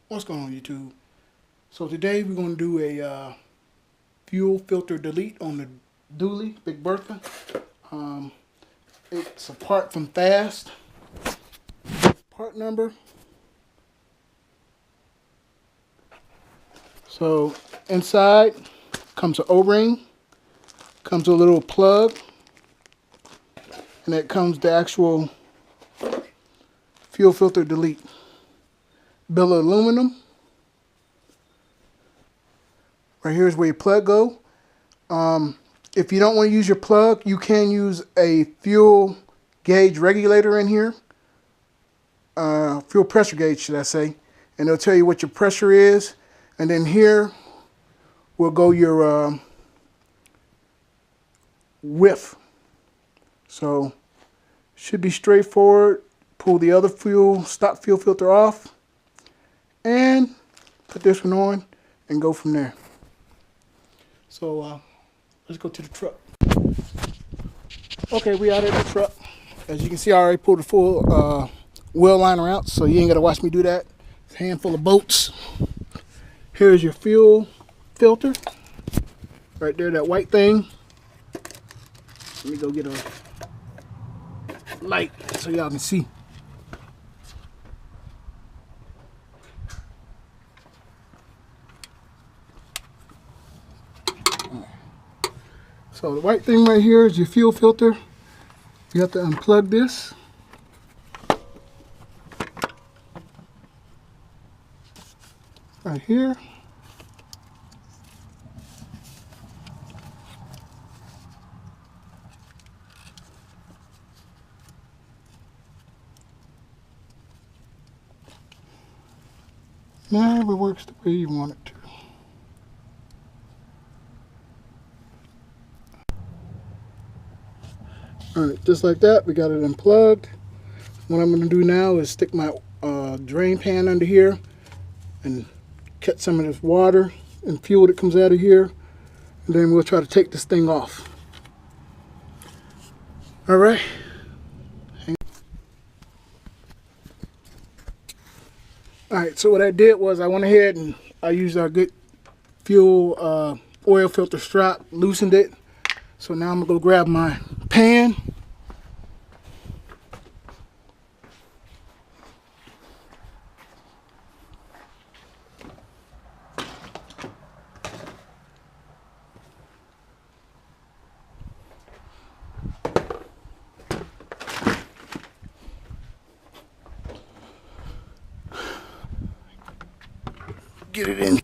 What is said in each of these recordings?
What's going on, YouTube? So today we're going to do a fuel filter delete on the dually, Big Bertha. It's a part from FASS. Part number. So inside comes an O-ring, comes a little plug, and it comes the actual fuel filter delete. Billet aluminum. Right here is where your plug go. If you don't want to use your plug, you can use a fuel gauge regulator in here. Fuel pressure gauge, should I say. And it'll tell you what your pressure is. And then here will go your width. So should be straightforward. Pull the other stock fuel filter off. And put this one on and go from there. So let's go to the truck. Okay, we out of the truck. As you can see, I already pulled the full wheel liner out, so you ain't gotta watch me do that. It's a handful of bolts. Here's your fuel filter. Right there, that white thing. Let me go get a light so y'all can see. So the white thing right here is your fuel filter. You have to unplug this. Right here. Now it works the way you want it to. Alright, just like that, we got it unplugged. What I'm going to do now is stick my drain pan under here and catch some of this water and fuel that comes out of here. And then we'll try to take this thing off. Alright. Alright, so what I did was I went ahead and I used our good fuel oil filter strap, loosened it. So now I'm going to go grab my pan. Get it in.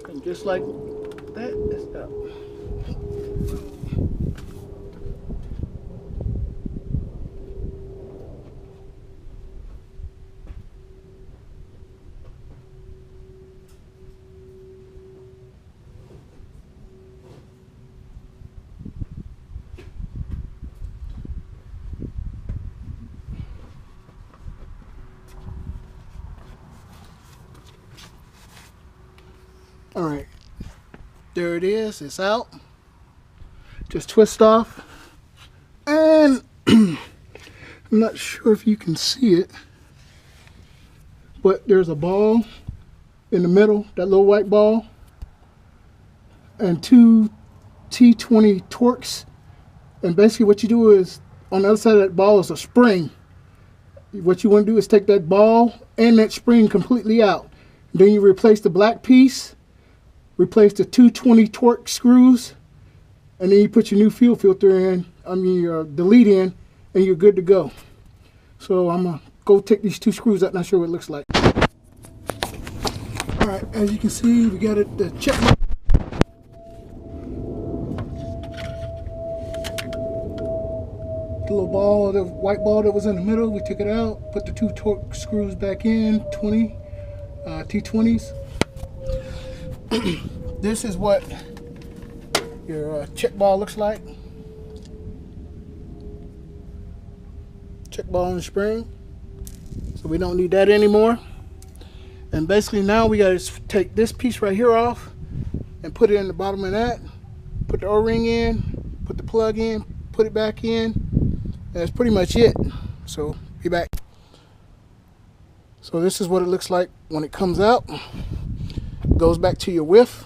And just like that, it's up. All right, there it is. It's out. Just twist off. And I'm not sure if you can see it, but there's a ball in the middle, that little white ball, and two T20 Torx. And basically what you do is, on the other side of that ball is a spring. What you want to do is take that ball and that spring completely out. Then you replace the black piece, replace the 220 Torx screws, and then you put your new fuel filter in, your delete in, and you're good to go. So I'm going to go take these two screws out, not sure what it looks like. All right, as you can see, we got it, the check mark. little ball, the white ball that was in the middle, we took it out, put the 2 torque screws back in, T20s. This is what your check ball looks like. Check ball and spring. So we don't need that anymore. And basically now we got to take this piece right here off and put it in the bottom of that. Put the O-ring in, put the plug in, put it back in. And that's pretty much it. So be back. So this is what it looks like when it comes out. Goes back to your width.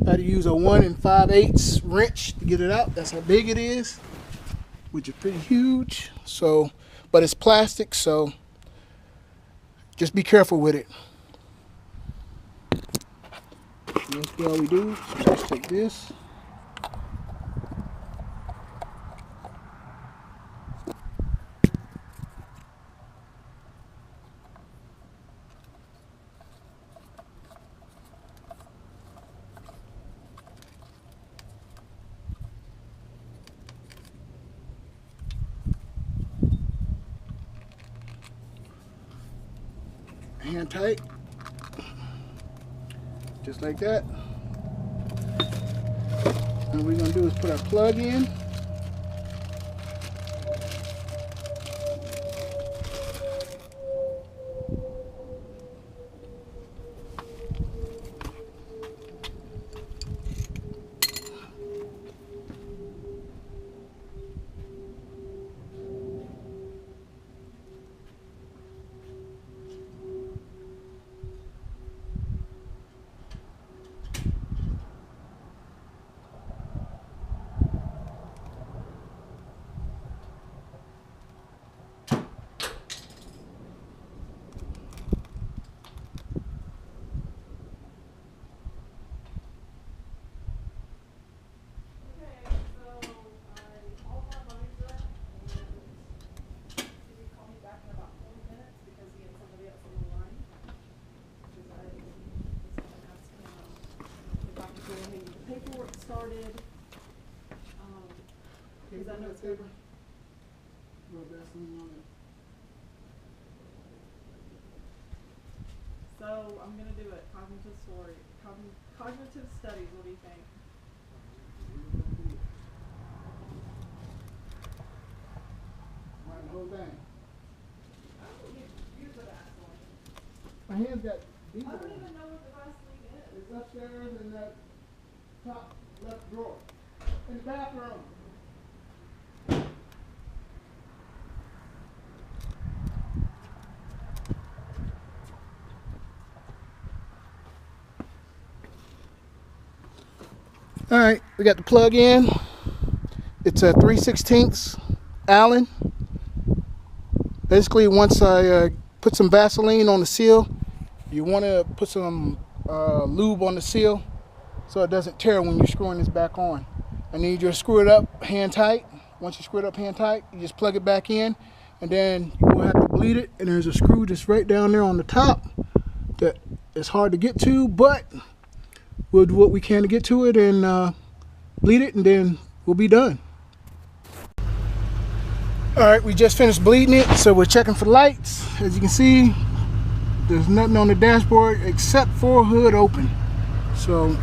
Had to use a 1 5/8 wrench to get it out. That's how big it is, which is pretty huge. So, but it's plastic, so just be careful with it. That's all we do. Just take this. Hand tight, just like that. And what we're going to do is put our plug in. Paperwork started. Because I know it's over. So I'm gonna do it. Cognitive story. Cognitive studies. What do you think? Right, the whole thing. Use the Vaseline. My hands got these. I don't even know what the Vaseline is. It's upstairs in that top left drawer. In the bathroom. All right, we got the plug in. It's a 3/16 Allen. Basically, once I put some Vaseline on the seal, you want to put some lube on the seal so it doesn't tear when you're screwing this back on. And then you just screw it up hand tight. Once you screw it up hand tight, you just plug it back in, and then you will have to bleed it. And there's a screw just right down there on the top that is hard to get to, but we'll do what we can to get to it and bleed it, and then we'll be done. All right, we just finished bleeding it, so we're checking for lights. As you can see, there's nothing on the dashboard except for hood open. So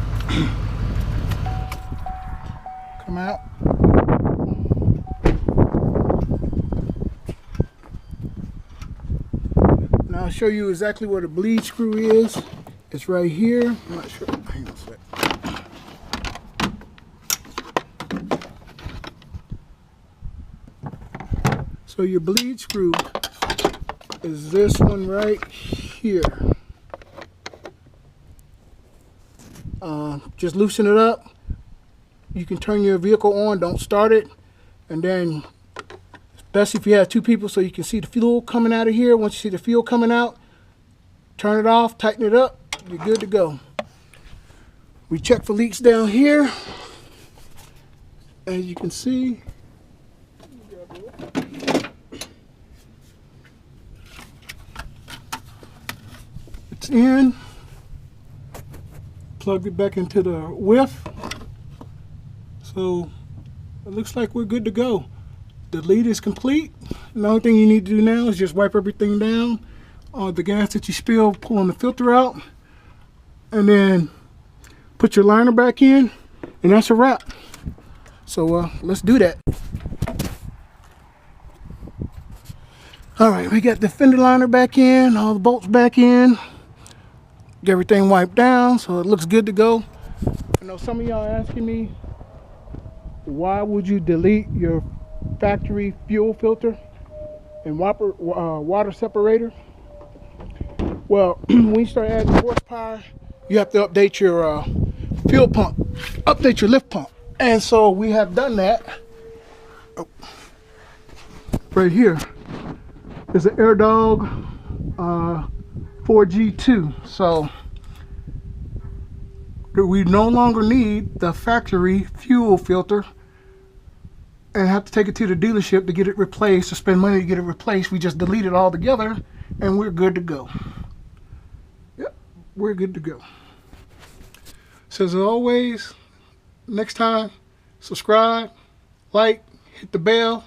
come out. Now I'll show you exactly where the bleed screw is. It's right here. I'm not sure. Hang on a sec. So your bleed screw is this one right here. Just loosen it up. You can turn your vehicle on, don't start it, and then especially if you have two people, so you can see the fuel coming out of here. Once you see the fuel coming out, turn it off, tighten it up, you're good to go. We check for leaks down here. As you can see, it's in. Plug it back into the width. So it looks like we're good to go. The lead is complete. The only thing you need to do now is just wipe everything down. The gas that you spilled, pulling the filter out, and then put your liner back in, and that's a wrap. So let's do that. All right, we got the fender liner back in, all the bolts back in, get everything wiped down, so it looks good to go. I know some of y'all asking me, why would you delete your factory fuel filter and water separator? Well, when you start adding horsepower, you have to update your fuel pump, update your lift pump. And so we have done that. Right here is an AirDog 4G2. So we no longer need the factory fuel filter and have to take it to the dealership to get it replaced or spend money to get it replaced. We just delete it all together and we're good to go. Yep, we're good to go. So as always, next time, subscribe, like, hit the bell.